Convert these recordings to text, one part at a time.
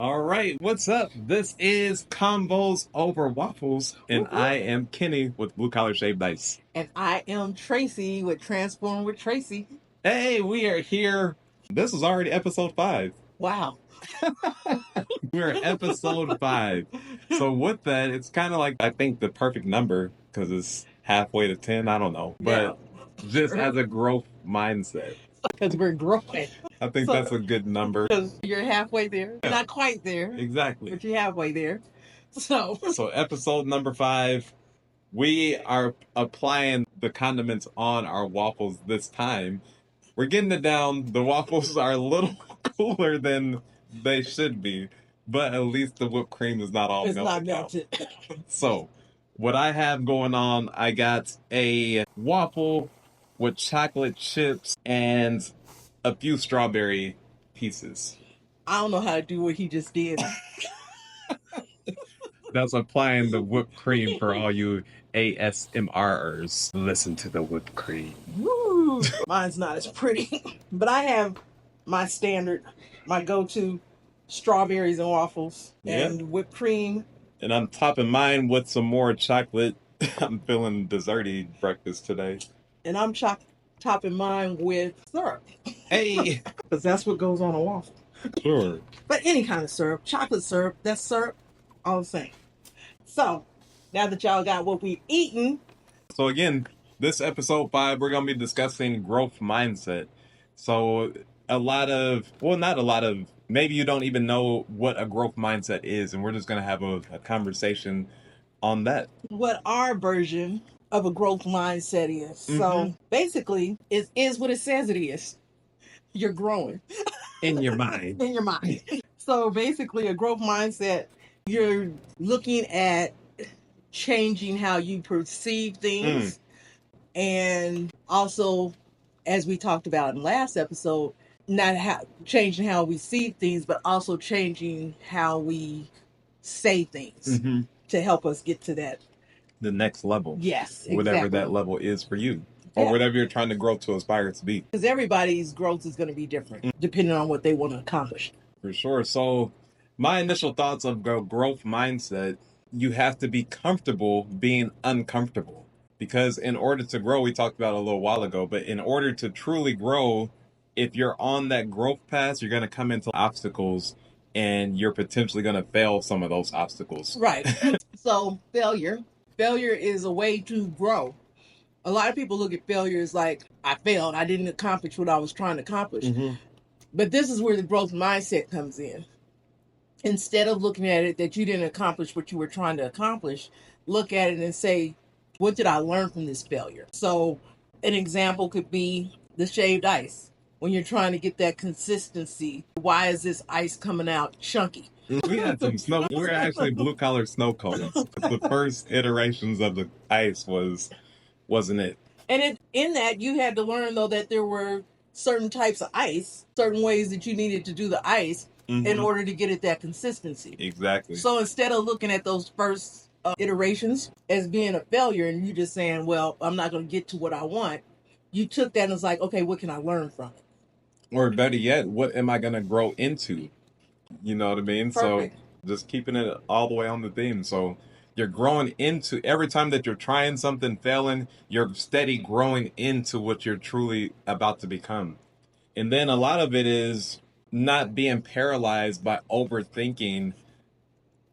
All right, what's up? This is Convos over Waffles, and I am Kenny with Blue Collar Shaved Ice. And I am Tracy with Transform with Tracy. Hey, we are here. This is already episode 5. Wow. We're episode 5. So with that, it's kind of like, I think, the perfect number because it's halfway to 10. I don't know. But just as a growth mindset. Because we're growing. I think that's a good number. Because you're halfway there. You're not quite there. Exactly. But you're halfway there. So episode number 5. We are applying the condiments on our waffles this time. We're getting it down. The waffles are a little cooler than they should be, but at least the whipped cream is not all melted. So, what I have going on, I got a waffle with chocolate chips and a few strawberry pieces. I don't know how to do what he just did. That's applying the whipped cream for all you ASMRers. Listen to the whipped cream. Woo! Mine's not as pretty. But I have my standard, my go-to strawberries and waffles and whipped cream. And I'm topping mine with some more chocolate. I'm feeling desserty breakfast today. And I'm topping mine with syrup. Hey! Because that's what goes on a waffle. Sure. But any kind of syrup, chocolate syrup, that's syrup, all the same. So, now that y'all got what we've eaten. So again, this episode 5, we're going to be discussing growth mindset. So not a lot of, maybe you don't even know what a growth mindset is, and we're just going to have a conversation on that. What our version of a growth mindset is. Mm-hmm. So basically, it is what it says it is. You're growing. In your mind. In your mind. So basically, a growth mindset, you're looking at changing how you perceive things. And also, as we talked about in last episode, not changing how we see things, but also changing how we say things to help us get to the next level. Yes, exactly. Whatever that level is for you. Or whatever you're trying to grow to aspire to be. Because everybody's growth is going to be different, depending on what they want to accomplish. For sure. So my initial thoughts of growth mindset, you have to be comfortable being uncomfortable. Because in order to grow, we talked about it a little while ago, but in order to truly grow, if you're on that growth path, you're going to come into obstacles and you're potentially going to fail some of those obstacles. Right. So failure is a way to grow. A lot of people look at failure as like, I failed. I didn't accomplish what I was trying to accomplish. But this is where the growth mindset comes in. Instead of looking at it that you didn't accomplish what you were trying to accomplish, look at it and say, what did I learn from this failure? So an example could be the shaved ice. When you're trying to get that consistency, why is this ice coming out chunky? We had some snow. We were actually blue collar snow cones. The first iterations of the ice wasn't it? And in that, you had to learn, though, that there were certain types of ice, certain ways that you needed to do the ice in order to get it that consistency. Exactly. So instead of looking at those first iterations as being a failure and you just saying, well, I'm not going to get to what I want, you took that and was like, okay, what can I learn from it? Or better yet, what am I going to grow into? You know what I mean? Perfect. So just keeping it all the way on the theme. So you're growing into, every time that you're trying something, failing, you're steady growing into what you're truly about to become. And then a lot of it is not being paralyzed by overthinking.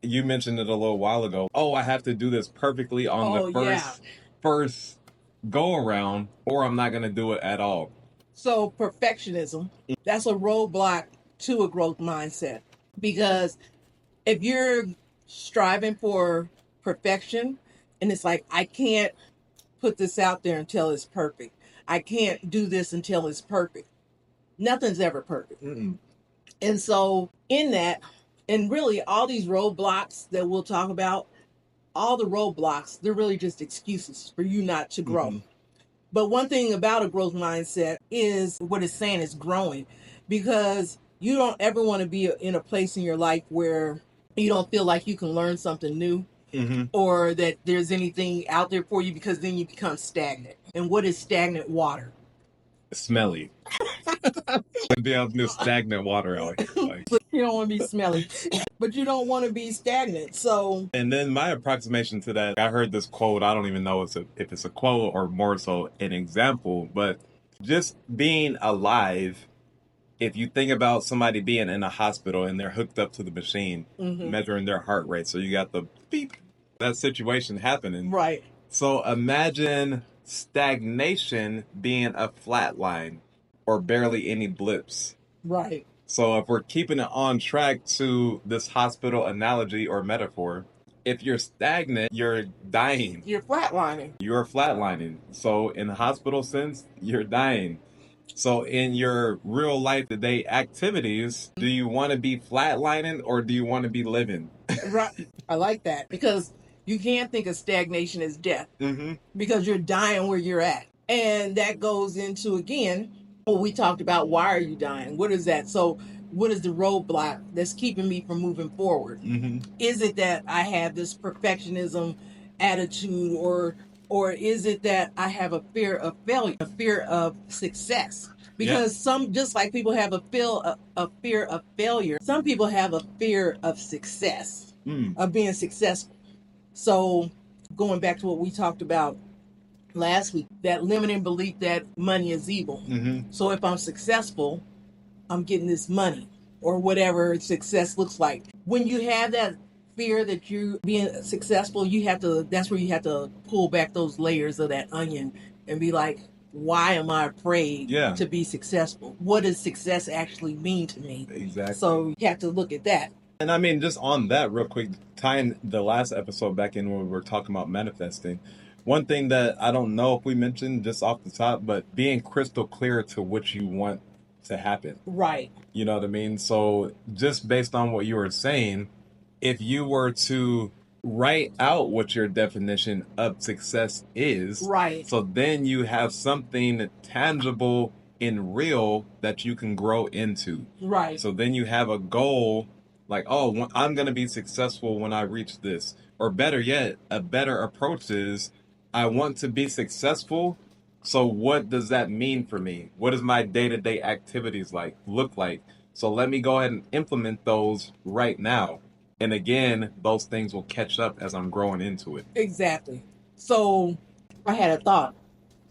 You mentioned it a little while ago. Oh, I have to do this perfectly on the first go around, or I'm not going to do it at all. So perfectionism, that's a roadblock to a growth mindset. Because if you're striving for perfection and it's like, I can't put this out there until it's perfect. I can't do this until it's perfect. Nothing's ever perfect. And so in that, and really all these roadblocks that we'll talk about, all the roadblocks, they're really just excuses for you not to grow. But one thing about a growth mindset is what it's saying is growing, because you don't ever want to be in a place in your life where you don't feel like you can learn something new or that there's anything out there for you, because then you become stagnant. And what is stagnant water? Smelly. Be out in this stagnant water out here. Like. You don't want to be smelly, but you don't want to be stagnant. So, And then my approximation to that, I heard this quote. I don't even know if it's a quote or more so an example, but just being alive. If you think about somebody being in a hospital and they're hooked up to the machine, measuring their heart rate, so you got the beep, that situation happening. right, So imagine stagnation being a flat line or barely any blips. right. So if we're keeping it on track to this hospital analogy or metaphor, if you're stagnant, you're dying. You're flatlining. You're flatlining. So in the hospital sense, you're dying. So in your real life today activities, do you want to be flatlining or do you want to be living? Right. I like that because you can't think of stagnation as death Mm-hmm. because you're dying where you're at. And that goes into, again, what we talked about. Why are you dying? What is that? So what is the roadblock that's keeping me from moving forward? Mm-hmm. Is it that I have this perfectionism attitude, or is it that I have a fear of failure, a fear of success? Because some, just like people have a fear of failure, some people have a fear of success, of being successful. So going back to what we talked about last week, that limiting belief that money is evil. Mm-hmm. So if I'm successful, I'm getting this money or whatever success looks like. When you have that fear that you're being successful, that's where you have to pull back those layers of that onion and be like, why am I afraid to be successful? What does success actually mean to me? Exactly. So you have to look at that. And I mean, just on that real quick, tying the last episode back in when we were talking about manifesting, one thing that I don't know if we mentioned just off the top, but being crystal clear to what you want to happen. Right. You know what I mean? So just based on what you were saying, if you were to write out what your definition of success is, right. So then you have something tangible and real that you can grow into. Right. So then you have a goal like, oh, I'm going to be successful when I reach this. Or better yet, a better approach is I want to be successful. So what does that mean for me? What does my day-to-day activities look like? So let me go ahead and implement those right now. And again, those things will catch up as I'm growing into it. Exactly. So I had a thought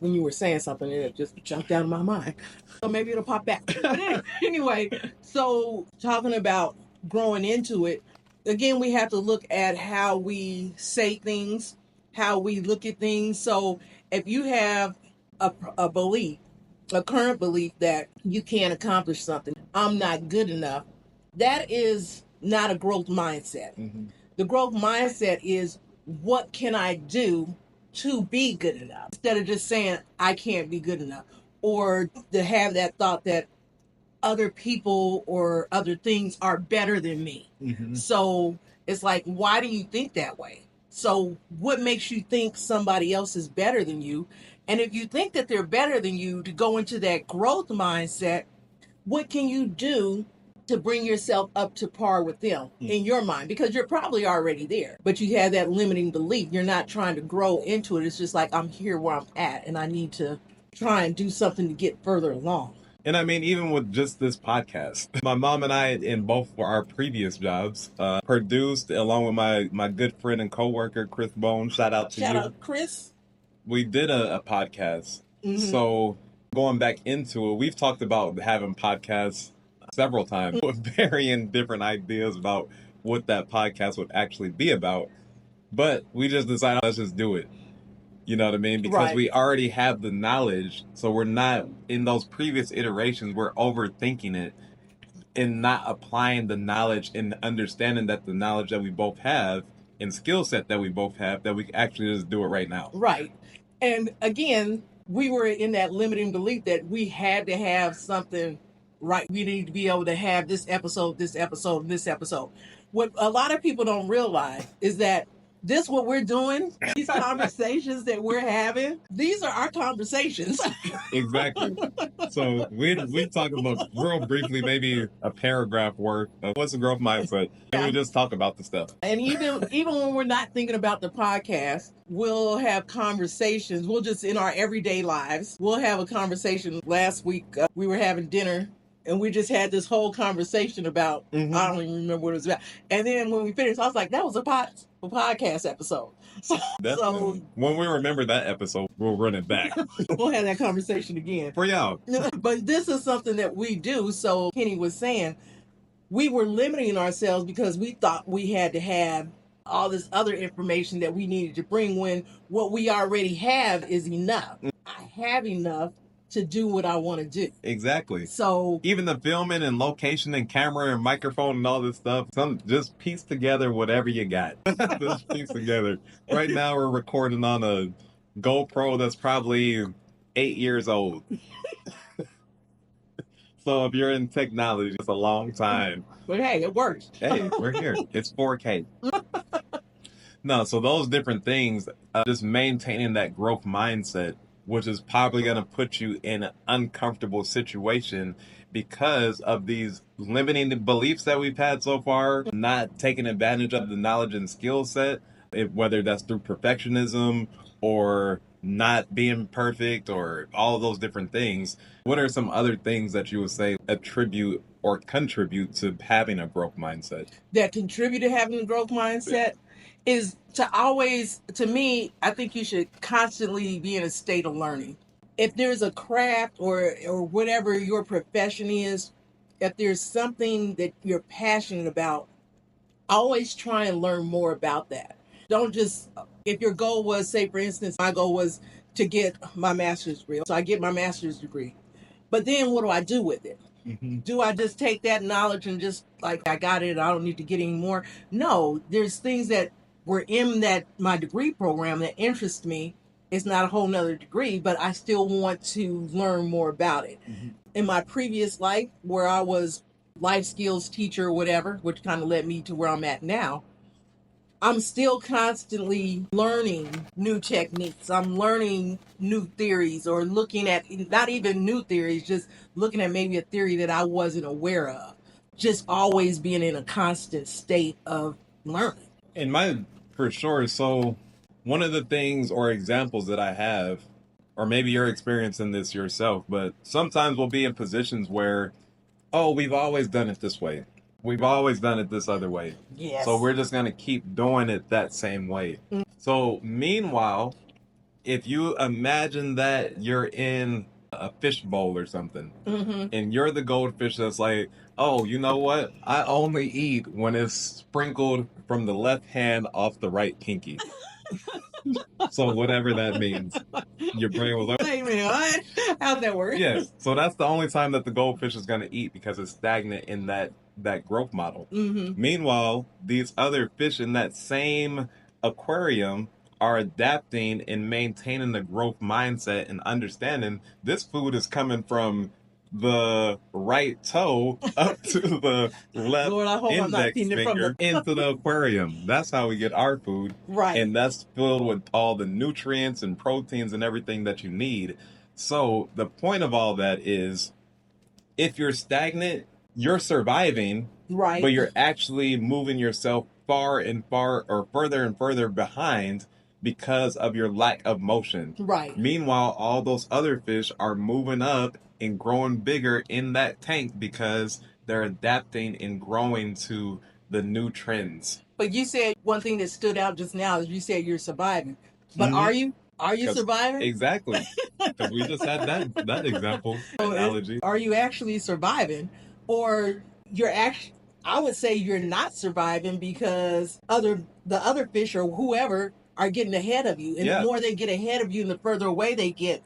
when you were saying something and it just jumped out of my mind. So maybe it'll pop back. But anyway, so talking about growing into it, again, we have to look at how we say things, how we look at things. So if you have a belief, a current belief that you can't accomplish something, I'm not good enough, that is not a growth mindset. Mm-hmm. The growth mindset is, what can I do to be good enough? Instead of just saying, I can't be good enough. Or to have that thought that other people or other things are better than me. Mm-hmm. So it's like, why do you think that way? So what makes you think somebody else is better than you? And if you think that they're better than you, to go into that growth mindset, what can you do to bring yourself up to par with them in your mind? Because you're probably already there, but you have that limiting belief. You're not trying to grow into it. It's just like, I'm here where I'm at and I need to try and do something to get further along. And I mean, even with just this podcast, my mom and I, in both of our previous jobs, produced, along with my good friend and coworker, Chris Bone. Shout out to you. Shout out, Chris. We did a podcast. Mm-hmm. So going back into it, we've talked about having podcasts several times with varying different ideas about what that podcast would actually be about. But we just decided, let's just do it. You know what I mean? Because we already have the knowledge. So we're not, in those previous iterations, we're overthinking it and not applying the knowledge and understanding that the knowledge that we both have and skill set that we both have, that we actually just do it right now. Right. And again, we were in that limiting belief that we had to have something right. We need to be able to have this episode, this episode, this episode. What a lot of people don't realize is that this, what we're doing, these conversations that we're having, these are our conversations. Exactly. So we talk about real briefly, maybe a paragraph worth of what's the growth mindset, and we just talk about the stuff. And even when we're not thinking about the podcast, we'll have conversations. We'll just, in our everyday lives, we'll have a conversation. Last week, we were having dinner And we just had this whole conversation about, I don't even remember what it was about. And then when we finished, I was like, that was a podcast episode. So when we remember that episode, we'll run it back. We'll have that conversation again. For y'all. But this is something that we do. So Kenny was saying, we were limiting ourselves because we thought we had to have all this other information that we needed to bring when what we already have is enough. I have enough to do what I want to do. Exactly. So even the filming and location and camera and microphone and all this stuff, just piece together whatever you got. Just piece together. Right now we're recording on a GoPro that's probably 8 years old. So if you're in technology, it's a long time. But hey, it works. Hey, we're here. It's 4K. No, so those different things, just maintaining that growth mindset, which is probably going to put you in an uncomfortable situation because of these limiting beliefs that we've had so far, not taking advantage of the knowledge and skill set, whether that's through perfectionism or not being perfect or all of those different things. What are some other things that you would say attribute or contribute to having a growth mindset? That contribute to having a growth mindset is to always, to me, I think you should constantly be in a state of learning. If there's a craft or whatever your profession is, if there's something that you're passionate about, always try and learn more about that. Don't just, if your goal was, say for instance, my goal was to get my master's degree. So I get my master's degree. But then what do I do with it? Mm-hmm. Do I just take that knowledge and just like, I got it, I don't need to get any more? No, there's things that were in that my degree program that interest me. It's not a whole nother degree, but I still want to learn more about it. Mm-hmm. In my previous life, where I was life skills teacher or whatever, which kind of led me to where I'm at now, I'm still constantly learning new techniques. I'm learning new theories or looking at, not even new theories, just looking at maybe a theory that I wasn't aware of. Just always being in a constant state of learning. In mine, for sure. So one of the things or examples that I have, or maybe you're experiencing this yourself, but sometimes we'll be in positions where, oh, we've always done it this way. We've always done it this other way. Yes. So we're just going to keep doing it that same way. Mm-hmm. So meanwhile, if you imagine that you're in a fish bowl or something, mm-hmm. and you're the goldfish that's like, oh, you know what? I only eat when it's sprinkled from the left hand off the right pinky. So whatever that means. Your brain was like, wait a minute, what? How'd that work? Yes. So that's the only time that the goldfish is going to eat because it's stagnant in that growth model. Mm-hmm. Meanwhile, these other fish in that same aquarium are adapting and maintaining the growth mindset and understanding this food is coming from the right toe up to the left Lord, index finger into the aquarium. That's how we get our food. Right. And that's filled with all the nutrients and proteins and everything that you need. So the point of all that is, if you're stagnant, you're surviving, right? But you're actually moving yourself far and further behind because of your lack of motion. Right. Meanwhile, all those other fish are moving up and growing bigger in that tank because they're adapting and growing to the new trends. But you said one thing that stood out just now is you said you're surviving. But mm-hmm. Are you surviving? Exactly. Because we just had that example, analogy. Are you actually surviving? Or I would say you're not surviving because the other fish or whoever are getting ahead of you. And the more they get ahead of you and the further away they get,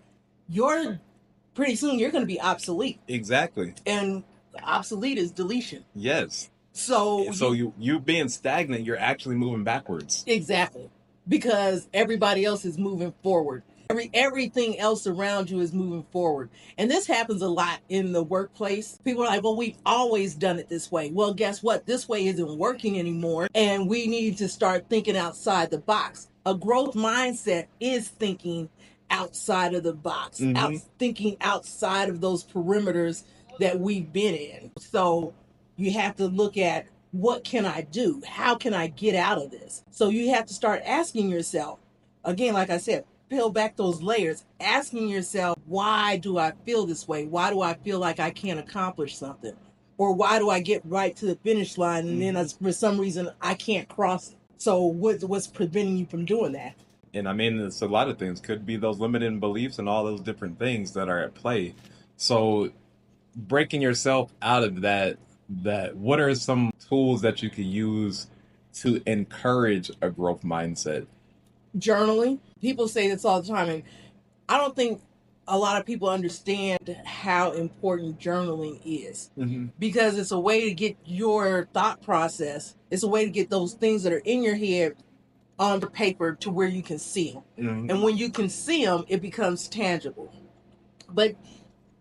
pretty soon you're going to be obsolete. Exactly. And obsolete is deletion. Yes. So you being stagnant, you're actually moving backwards. Exactly. Because everybody else is moving forward. Everything else around you is moving forward. And this happens a lot in the workplace. People are like, well, we've always done it this way. Well, guess what? This way isn't working anymore. And we need to start thinking outside the box. A growth mindset is thinking outside of the box, mm-hmm. Thinking outside of those perimeters that we've been in. So you have to look at, what can I do? How can I get out of this? So you have to start asking yourself, again, like I said, peel back those layers, asking yourself, why do I feel this way? Why do I feel like I can't accomplish something? Or why do I get right to the finish line and then for some reason I can't cross it? So what's preventing you from doing that? And I mean, it's a lot of things. Could be those limiting beliefs and all those different things that are at play. So breaking yourself out of that what are some tools that you could use to encourage a growth mindset? Journaling. People say this all the time, and I don't think a lot of people understand how important journaling is, because it's a way to get your thought process, it's a way to get those things that are in your head on the paper to where you can see them. And when you can see them, it becomes tangible. But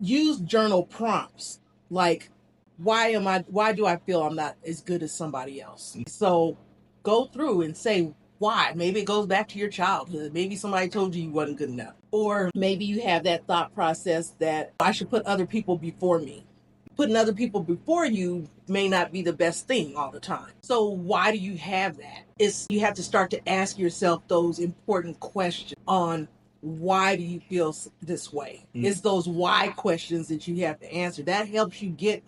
use journal prompts like, why do I feel I'm not as good as somebody else? So go through and say why. Maybe it goes back to your childhood. Maybe somebody told you wasn't good enough. Or maybe you have that thought process that I should put other people before me. Putting other people before you may not be the best thing all the time. So why do you have that? You have to start to ask yourself those important questions on why do you feel this way? It's those why questions that you have to answer. That helps you get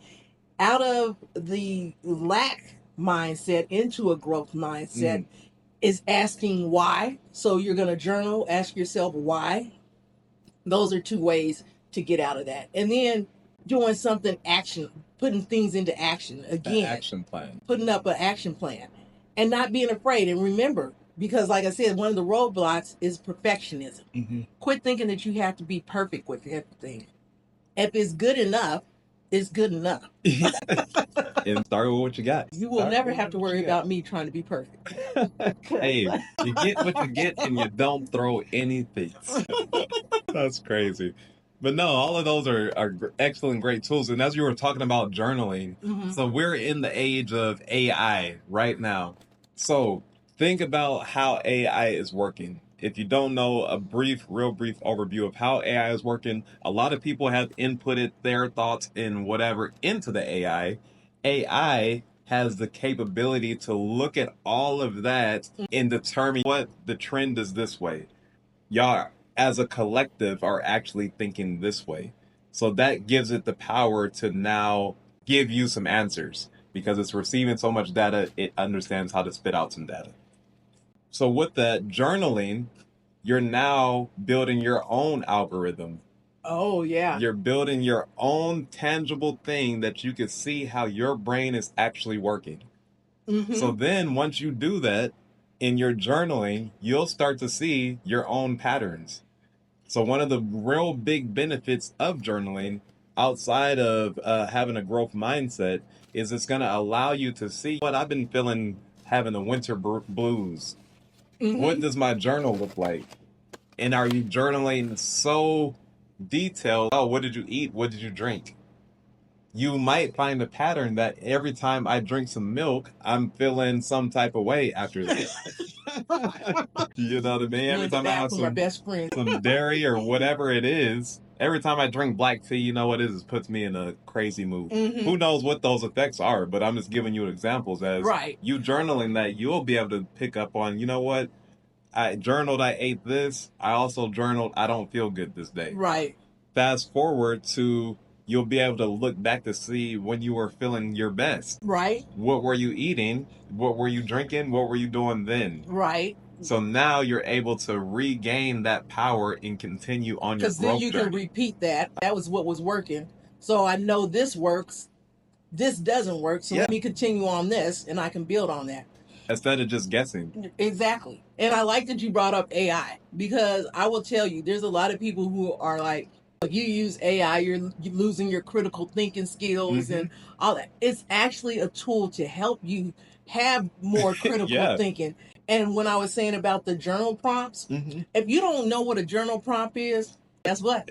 out of the lack mindset into a growth mindset. Is asking why. So you're going to journal, ask yourself why. Those are two ways to get out of that. And then doing something putting things into action again. An action plan. Putting up an action plan and not being afraid. And remember, because like I said, one of the roadblocks is perfectionism. Quit thinking that you have to be perfect with everything. If it's good enough, it's good enough. And start with what you got. You will never have to worry about me trying to be perfect. Hey, you get what you get and you don't throw anything. That's crazy. But no, all of those are excellent, great tools. And as you were talking about journaling, so we're in the age of AI right now. So think about how AI is working. If you don't know, real brief overview of how AI is working, a lot of people have inputted their thoughts in whatever into the AI. AI has the capability to look at all of that and determine what the trend is this way. Y'all, as a collective, are actually thinking this way. So that gives it the power to now give you some answers because it's receiving so much data, it understands how to spit out some data. So with that journaling, you're now building your own algorithm. Oh, yeah. You're building your own tangible thing that you can see how your brain is actually working. So then once you do that in your journaling, you'll start to see your own patterns. So one of the real big benefits of journaling outside of having a growth mindset is it's going to allow you to see what I've been feeling, having the winter blues. What does my journal look like? And are you journaling so detailed? Oh, what did you eat? What did you drink? You might find a pattern that every time I drink some milk, I'm feeling some type of way after that. You know what I mean? Every time I have some dairy or whatever it is, every time I drink black tea, you know what it is? It puts me in a crazy mood. Who knows what those effects are, but I'm just giving you examples as you journaling that you'll be able to pick up on, you know what? I journaled I ate this. I also journaled I don't feel good this day. Right. Fast forward to you'll be able to look back to see when you were feeling your best. Right. What were you eating? What were you drinking? What were you doing then? Right. So now you're able to regain that power and continue on your growth journey. Because then you can repeat that. That was what was working. So I know this works. This doesn't work. So let me continue on this and I can build on that. Instead of just guessing. Exactly. And I like that you brought up AI because I will tell you, there's a lot of people who are like, if you use AI, you're losing your critical thinking skills and all that. It's actually a tool to help you have more critical thinking. And when I was saying about the journal prompts, if you don't know what a journal prompt is, guess what?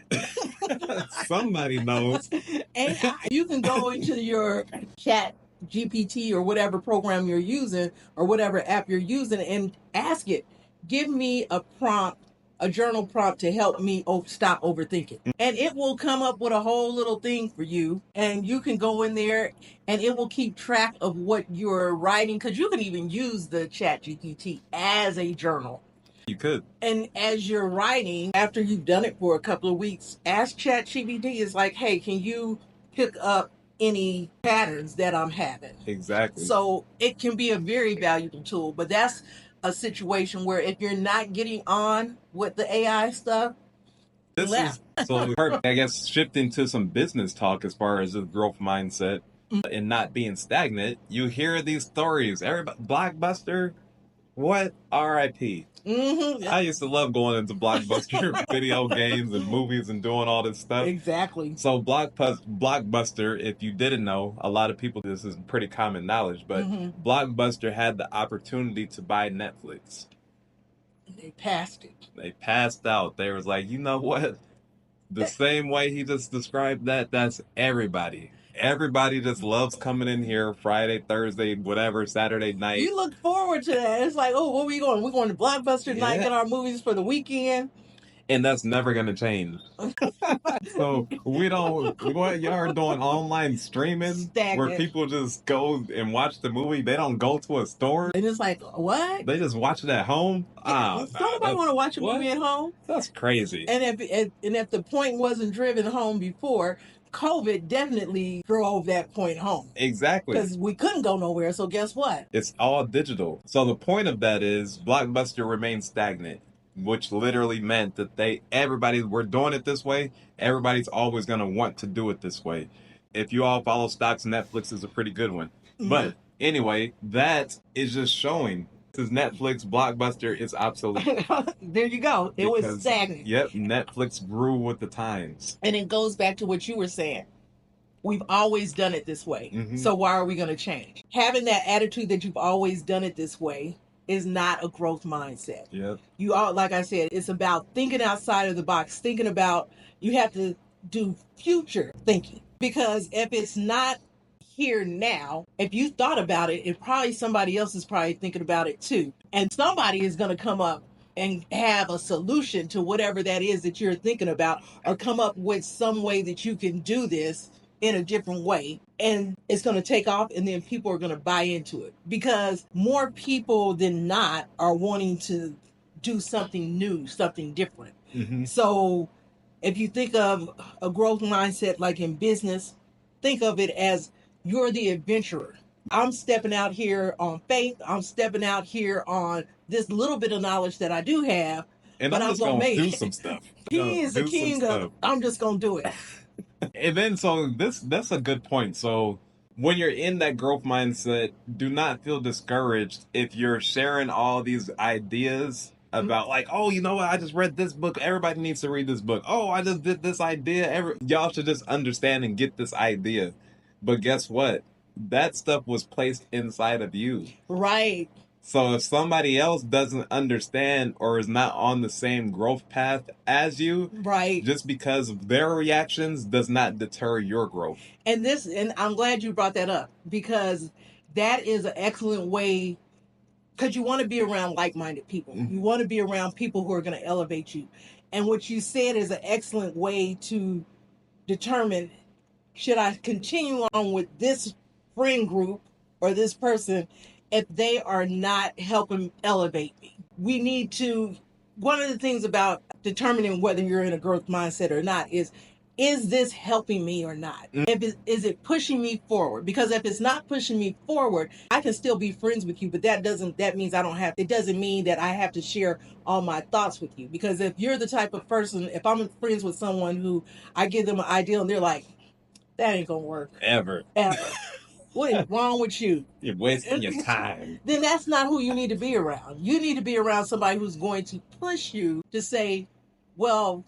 Somebody knows. AI. You can go into your chat GPT or whatever program you're using or whatever app you're using and ask it, give me a prompt, a journal prompt to help me stop overthinking. And it will come up with a whole little thing for you. And you can go in there and it will keep track of what you're writing. Because you can even use the chat GPT as a journal. You could. And as you're writing, after you've done it for a couple of weeks, ask ChatGPT. It's like, hey, can you pick up any patterns that I'm having? Exactly. So it can be a very valuable tool, but that's a situation where if you're not getting on with the AI stuff, This is so perfect. I guess shifting to some business talk as far as the growth mindset and not being stagnant. You hear these stories. Everybody, Blockbuster, what? R.I.P. I used to love going into Blockbuster video games and movies and doing all this stuff. Exactly. So Blockbuster, if you didn't know, a lot of people, this is pretty common knowledge, but Blockbuster had the opportunity to buy Netflix. They passed it. They passed out. They was like, you know what? The same way he just described that, that's everybody. Everybody just loves coming in here Friday, Thursday, whatever, Saturday night. You look forward to that. It's like, oh, where we going? We're going to Blockbuster tonight, get our movies for the weekend. And that's never going to change. So what y'all are doing online streaming where people just go and watch the movie. They don't go to a store. And it's like, what? They just watch it at home. Don't nobody want to watch a movie at home. That's crazy. And if the point wasn't driven home before, COVID definitely drove that point home. Exactly. Because we couldn't go nowhere. So guess what? It's all digital. So the point of that is Blockbuster remains stagnant, which literally meant that we're doing it this way. Everybody's always going to want to do it this way. If you all follow stocks, Netflix is a pretty good one. But anyway, that is just showing this Netflix Blockbuster is obsolete. There you go. It was stagnant. Yep, Netflix grew with the times. And it goes back to what you were saying. We've always done it this way. So why are we going to change? Having that attitude that you've always done it this way is not a growth mindset. Yep. Like I said, it's about thinking outside of the box, thinking about, you have to do future thinking. Because if it's not here now, if you thought about it, probably somebody else is probably thinking about it too. And somebody is going to come up and have a solution to whatever that is that you're thinking about, or come up with some way that you can do this in a different way, and it's going to take off, and then people are going to buy into it, because more people than not are wanting to do something new, something different. So if you think of a growth mindset like in business, think of it as you're the adventurer. I'm stepping out here on faith. I'm stepping out here on this little bit of knowledge that I do have, and but I'm just going to do some stuff. He is the king of, I'm just going to do it. And then, so that's a good point. So when you're in that growth mindset, do not feel discouraged if you're sharing all these ideas about like, oh, you know what? I just read this book. Everybody needs to read this book. Oh, I just did this idea. Y'all should just understand and get this idea. But guess what? That stuff was placed inside of you. Right. So if somebody else doesn't understand or is not on the same growth path as you, right, just because of their reactions does not deter your growth. And I'm glad you brought that up, because that is an excellent way, because you want to be around like-minded people. You want to be around people who are going to elevate you. And what you said is an excellent way to determine, should I continue on with this friend group or this person if they are not helping elevate me? We need to, one of the things about determining whether you're in a growth mindset or not is this helping me or not? Is it pushing me forward? Because if it's not pushing me forward, I can still be friends with you, but that means it doesn't mean that I have to share all my thoughts with you. Because if you're the type of person, if I'm friends with someone who I give them an idea and they're like, that ain't gonna work. Ever. What is wrong with you? You're wasting your time. Then that's not who you need to be around. You need to be around somebody who's going to push you to say, well,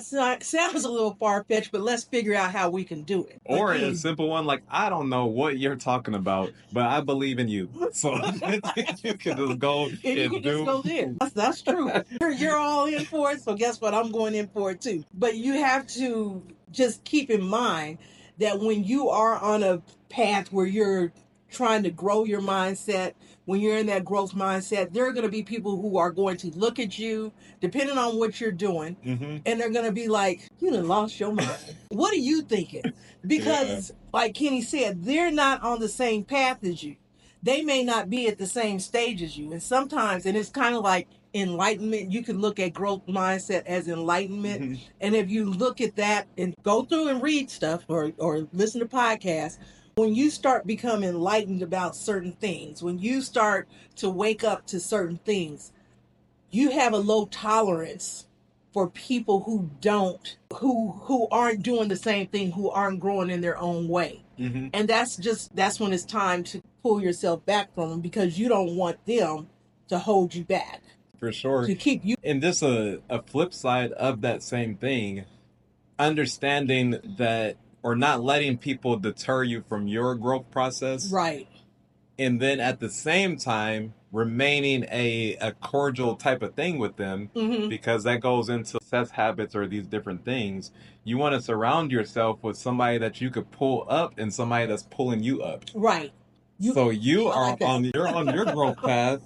sounds a little far-fetched, but let's figure out how we can do it. Or a simple one like, I don't know what you're talking about, but I believe in you. So you can just go and go there. That's true. You're all in for it, so guess what? I'm going in for it too. But you have to just keep in mind that when you are on a path where you're trying to grow your mindset, when you're in that growth mindset, there are going to be people who are going to look at you, depending on what you're doing, and they're going to be like, you done lost your mind. What are you thinking? Because, like Kenny said, they're not on the same path as you. they may not be at the same stage as you. And sometimes, and it's kind of like enlightenment, you can look at growth mindset as enlightenment. Mm-hmm. And if you look at that and go through and read stuff or listen to podcasts, when you start becoming enlightened about certain things, when you start to wake up to certain things, you have a low tolerance for people who aren't doing the same thing, who aren't growing in their own way. Mm-hmm. And that's when it's time to pull yourself back from them, because you don't want them to hold you back. For sure. To keep you. And this a flip side of that same thing, understanding that, or not letting people deter you from your growth process. Right. And then at the same time, remaining a cordial type of thing with them, Mm-hmm. because that goes into success habits or these different things. You want to surround yourself with somebody that you could pull up and somebody that's pulling you up. Right. So you I are like that. you're on your growth path.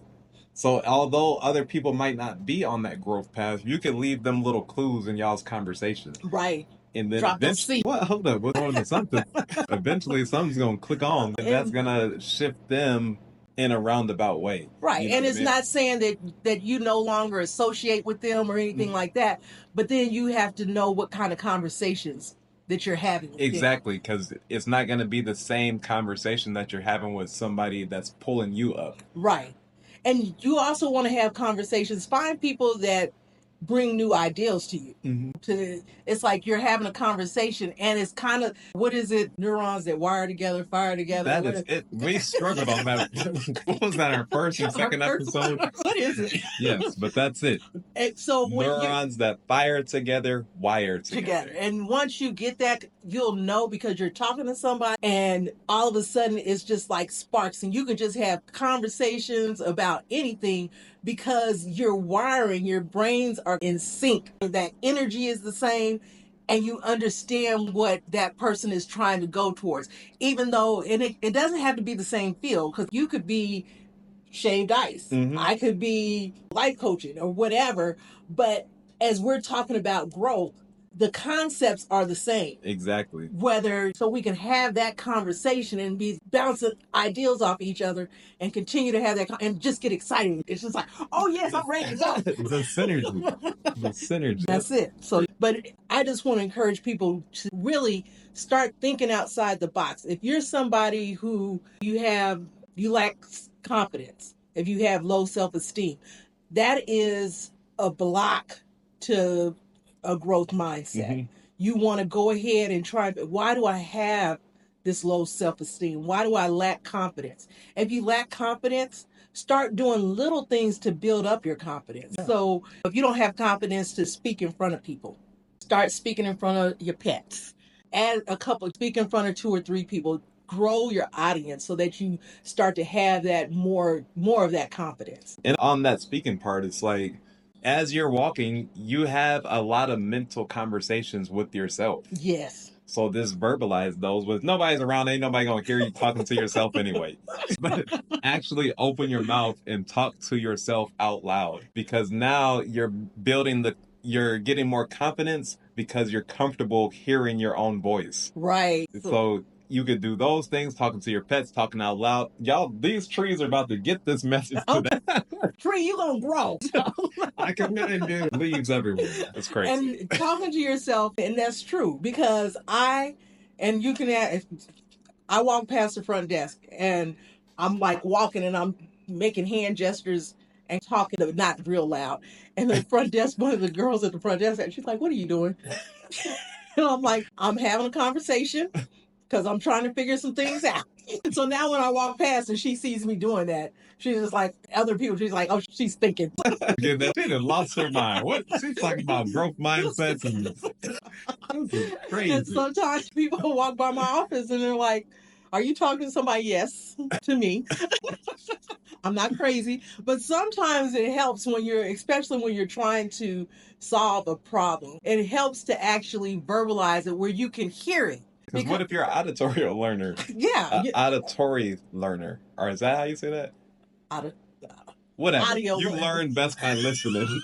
So although other people might not be on that growth path, you can leave them little clues in y'all's conversation. Right. And then Drop those eventually, seeds. what? Hold up, we're going to something. Eventually, something's going to click on, and that's going to shift them in a roundabout way. Right. You know And what it's I mean? not saying that you no longer associate with them or anything like that, but then you have to know what kind of conversations that you're having with them. Exactly, because it's not going to be the same conversation that you're having with somebody that's pulling you up. Right. And you also want to have conversations. Find people that bring new ideas to you. Mm-hmm. It's like you're having a conversation, and it's kind of, what is it? Neurons that wire together, fire together. That is it. We struggled on that. What was that, our first and second episode? What is it? Yes, but that's it. And so Neurons that fire together, wire together. And once you get that, you'll know, because you're talking to somebody and all of a sudden it's just like sparks, and you can just have conversations about anything because your wiring, your brains are in sync. That energy is the same, and you understand what that person is trying to go towards. Even though, and it doesn't have to be the same field, because you could be shaved ice. Mm-hmm. I could be life coaching or whatever. But as we're talking about growth, the concepts are the same. Exactly. So we can have that conversation and be bouncing ideas off each other and continue to have that and just get excited. It's just like, oh yes, I'm ready to go. The synergy. The synergy. That's it. So, but I just want to encourage people to really start thinking outside the box. If you're somebody who you lack confidence, if you have low self-esteem, that is a block to a growth mindset. Mm-hmm. You want to go ahead and try, why do I have this low self-esteem? Why do I lack confidence? If you lack confidence, start doing little things to build up your confidence. Yeah. So if you don't have confidence to speak in front of people, start speaking in front of your pets. Add a couple, speak in front of 2 or 3 people. Grow your audience so that you start to have that more of that confidence. And on that speaking part, it's like, as you're walking, you have a lot of mental conversations with yourself. Yes. So just verbalize those. With nobody's around, ain't nobody gonna hear you talking to yourself anyway. But actually open your mouth and talk to yourself out loud, because now you're getting more confidence because you're comfortable hearing your own voice. Right. So you could do those things, talking to your pets, talking out loud. Y'all, these trees are about to get this message today. Tree, you gonna grow. I committed to leaves everywhere. That's crazy. And talking to yourself, and that's true, because I walk past the front desk and I'm like walking and I'm making hand gestures and talking, not real loud. And the front desk, one of the girls at the front desk, she's like, "What are you doing?" And I'm like, "I'm having a conversation because I'm trying to figure some things out." And so now when I walk past and she sees me doing that, she's just like, other people, she's like, "Oh, she's thinking." She done lost her mind. What? She's talking about growth mindsets and this is crazy. And sometimes people walk by my office and they're like, "Are you talking to somebody?" Yes, to me. I'm not crazy, but sometimes it helps especially when you're trying to solve a problem. It helps to actually verbalize it where you can hear it. Because what if you're an auditory learner? Yeah. Auditory learner. Or is that how you say that? Whatever. Audio you learner. learn best by listening.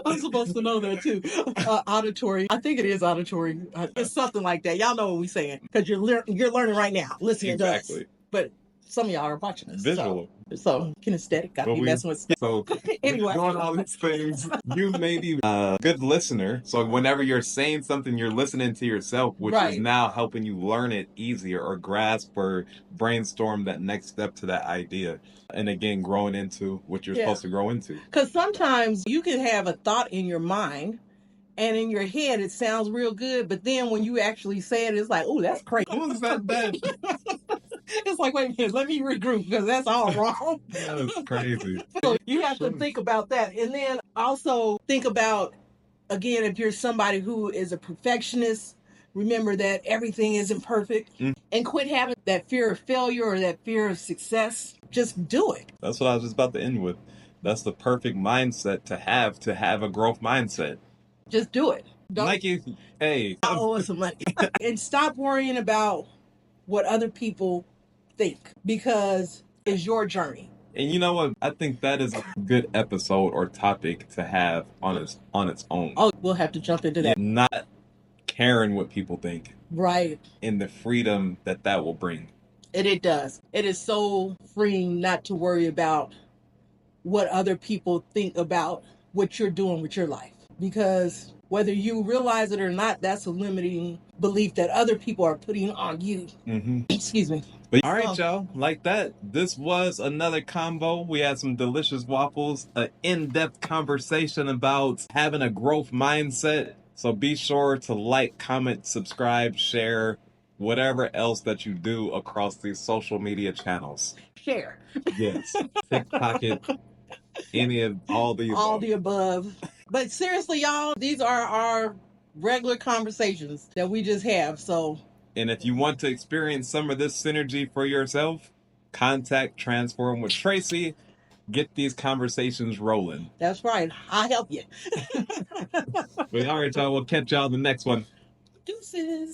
I'm supposed to know that too. Auditory. I think it is auditory. It's something like that. Y'all know what we're saying, because you're learning right now. Listening to us. Exactly. But some of y'all are watching us. Visual. So kinesthetic, got But me messing with stuff. So Anyway. doing all these things, you may be a good listener. So whenever you're saying something, you're listening to yourself, which is Right. now helping you learn it easier or grasp or brainstorm that next step to that idea. And again, growing into what you're supposed to grow into. Because sometimes you can have a thought in your mind and in your head it sounds real good, but then when you actually say it, it's like, oh, that's crazy. What was that bad? It's like, wait a minute, let me regroup because that's all wrong. That's crazy. So you have to think about that. And then also think about, again, if you're somebody who is a perfectionist, remember that everything isn't perfect. And quit having that fear of failure or that fear of success. Just do it. That's what I was just about to end with. That's the perfect mindset to have a growth mindset. Just do it. Don't Nike, hey. I owe us some money. And stop worrying about what other people think, because it's your journey. And you know what? I think that is a good episode or topic to have on its own. Oh, we'll have to jump into that. Not caring what people think. Right. And the freedom that will bring. And it does. It is so freeing not to worry about what other people think about what you're doing with your life. Because whether you realize it or not, that's a limiting belief that other people are putting on you. Excuse me. But, all right, y'all. Like that, this was another convo. We had some delicious waffles, an in-depth conversation about having a growth mindset. So be sure to like, comment, subscribe, share, whatever else that you do across these social media channels. Share. Yes. TikTok it. Any of all the above. All the above. But seriously, y'all, these are our regular conversations that we just have. So, and if you want to experience some of this synergy for yourself, contact Transform with Tracy. Get these conversations rolling. That's right. I'll help you. But all right, y'all. We'll catch y'all in the next one. Deuces.